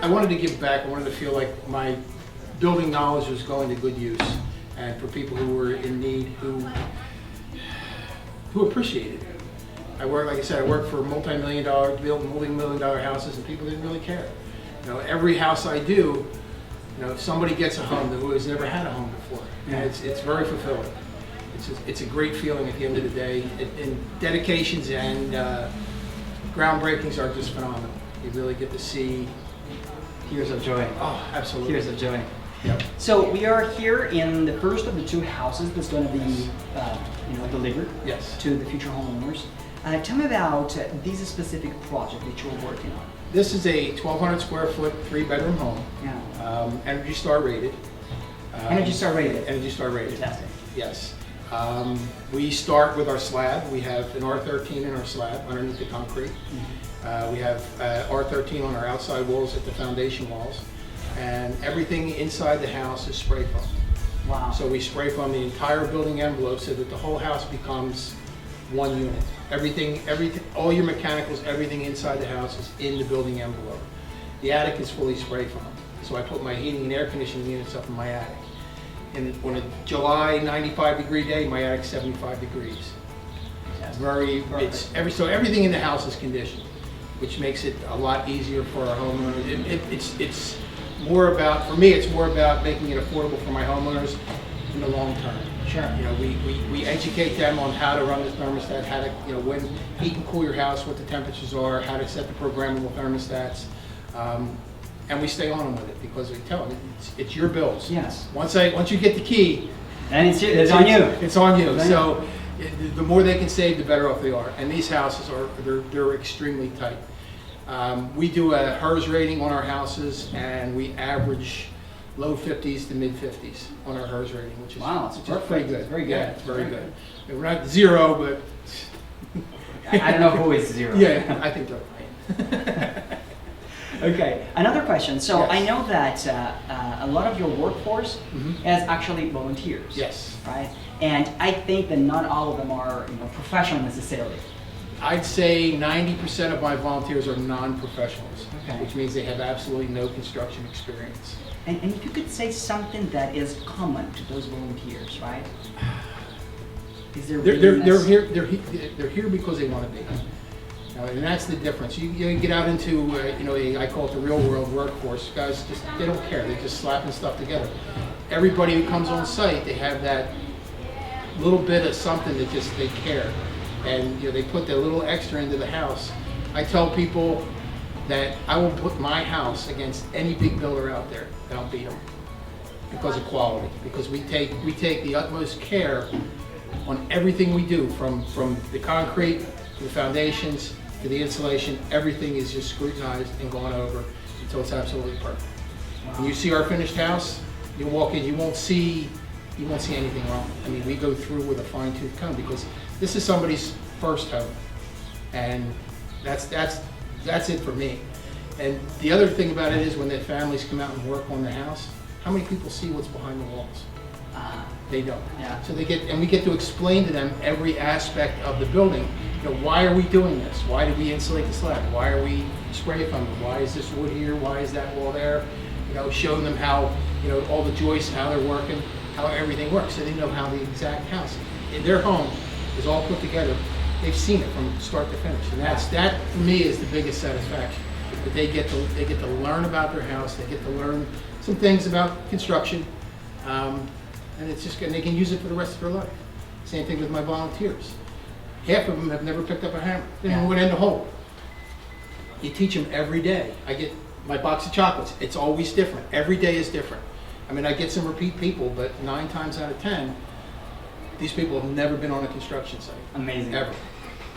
I wanted to give back. I wanted to feel like my building knowledge was going to good use, and for people who were in need, who appreciated it. I work, like I said, I worked for multi-million-dollar, multi-million-dollar houses, and people didn't really care. You know, every house I do, you know, if somebody gets a home who has never had a home before, and it's very fulfilling. It's a great feeling at the end of the day, and dedications and groundbreakings are just phenomenal. You really get to see Tears of joy. Oh, absolutely. Tears of joy. Yep. So we are here in the first of the two houses that's going to be, delivered Yes. to the future homeowners. Tell me about this specific project that you're working on. This is a 1,200 square foot, 3-bedroom home. Yeah. Energy Star rated. Energy Star rated. Energy Star rated. Fantastic. Yes. We start with our slab. We have an R13 in our slab underneath the concrete. We have R13 on our outside walls at the foundation walls. And everything inside the house is spray foam. Wow. So we spray foam the entire building envelope so that the whole house becomes one unit. Everything, all your mechanicals, everything inside the house is in the building envelope. The attic is fully spray foam. So I put my heating and air conditioning units up in my attic. And on a July 95-degree day, my attic's 75 degrees. So everything in the house is conditioned, which makes it a lot easier for our homeowners. It's more about, for me, it's more about making it affordable for my homeowners in the long term. Sure. You know, we educate them on how to run the thermostat, how to, you know, when heat and cool your house, what the temperatures are, how to set the programmable thermostats. And we stay on them with it because we tell them it's your bills. Yes. Once you get the key, and it's on you. It's on you. It's on So the more they can save, the better off they are. And these houses they're extremely tight. We do a HERS rating on our houses, and we average low 50s to mid 50s on our HERS rating, which is pretty good. It's very good. Yeah, it's very good. We're not zero, but I don't know who is zero. Yeah, I think they're right. Okay, another question. So Yes. I know that a lot of your workforce is actually volunteers. Yes. Right? And I think that not all of them are professional necessarily. I'd say 90% of my volunteers are non-professionals, Okay. which means they have absolutely no construction experience. And if you could say something that is common to those volunteers, right? Is there They're here because they want to be. And that's the difference. You get out into, I call it the real world workforce. Guys, they don't care. They're just slapping stuff together. Everybody who comes on site, they have that little bit of something that just they care. And they put that little extra into the house. I tell people that I will put my house against any big builder out there, and I'll beat them because of quality. Because we take the utmost care on everything we do, from the concrete to the foundations to the insulation. Everything is just scrutinized and gone over until it's absolutely perfect. When you see our finished house, you walk in, you won't see anything wrong. I mean, we go through with a fine-tooth comb because this is somebody's first home, and that's it for me. And the other thing about it is when their families come out and work on the house, how many people see what's behind the walls? They don't. Yeah. So we get to explain to them every aspect of the building. Why are we doing this? Why did we insulate the slab? Why are we spray foaming? Why is this wood here? Why is that wall there? Showing them how, all the joists, how they're working, how everything works, so they know how the exact house in their home is all put together. They've seen it from start to finish, and that for me is the biggest satisfaction. That they get to learn about their house. They get to learn some things about construction, and it's just good. They can use it for the rest of their life. Same thing with my volunteers. Half of them have never picked up a hammer. They don't know what end to hold. You teach them every day. I get my box of chocolates. It's always different. Every day is different. I mean, I get some repeat people, but 9 times out of 10, these people have never been on a construction site. Amazing. Ever.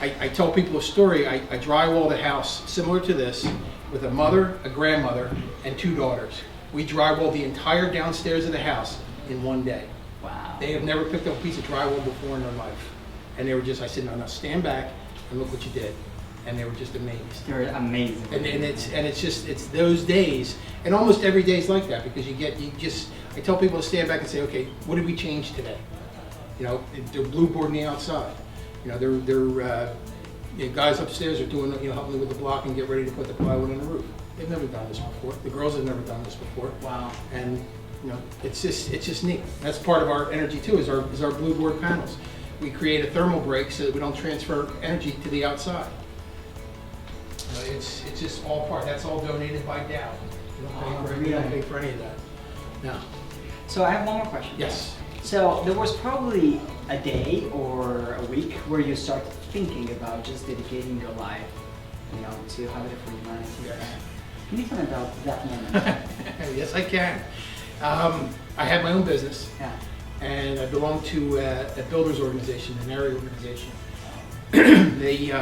I tell people a story. I drywalled a house similar to this with a mother, a grandmother, and 2 daughters. We drywalled the entire downstairs of the house in one day. Wow. They have never picked up a piece of drywall before in their life. And they were just, I said, no, stand back and look what you did. and they were just amazed. They're amazing. And it's those days, and almost every day is like that, because I tell people to stand back and say, okay, what did we change today? You know, they're blue boarding the outside. You know, the guys upstairs are doing, you know, helping me with the block and get ready to put the plywood on the roof. They've never done this before. The girls have never done this before. Wow. And you know, it's just neat. That's part of our energy too, is our blue board panels. We create a thermal break so that we don't transfer energy to the outside. It's just all part. That's all donated by Dow. We don't pay for any of that. No. So I have one more question. Yes. So there was probably a day or a week where you start thinking about just dedicating your life, you know, to Habitat for Humanity. Yes. Can you tell me about that moment? Yes, I can. I had my own business, Yeah. and I belong to a builders organization, an area organization. They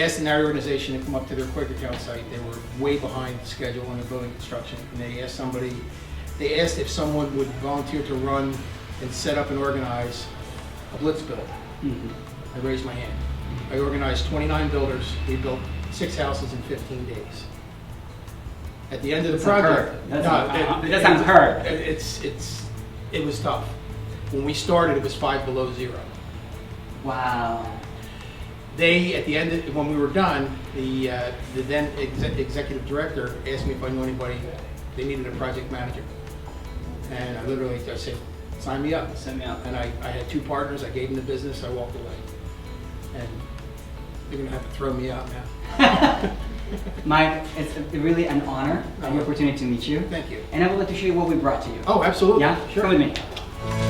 asked an area organization to come up to their Quakertown site. They were way behind schedule on the building construction, and they asked if someone would volunteer to run and set up and organize a blitz build. Mm-hmm. I raised my hand. I organized 29 builders. We built 6 houses in 15 days. At the end of the project, That's unheard. It was tough. When we started, it was 5 below zero. Wow. At the end, when we were done, the then executive director asked me if I knew anybody. They needed a project manager, and I said, sign me up. Send me up. And I had 2 partners. I gave them the business. I walked away, and they're gonna have to throw me out now. Mike, it's really an honor and the opportunity to meet you. Thank you. And I would like to show you what we brought to you. Oh, absolutely. Yeah? Sure. Come with me.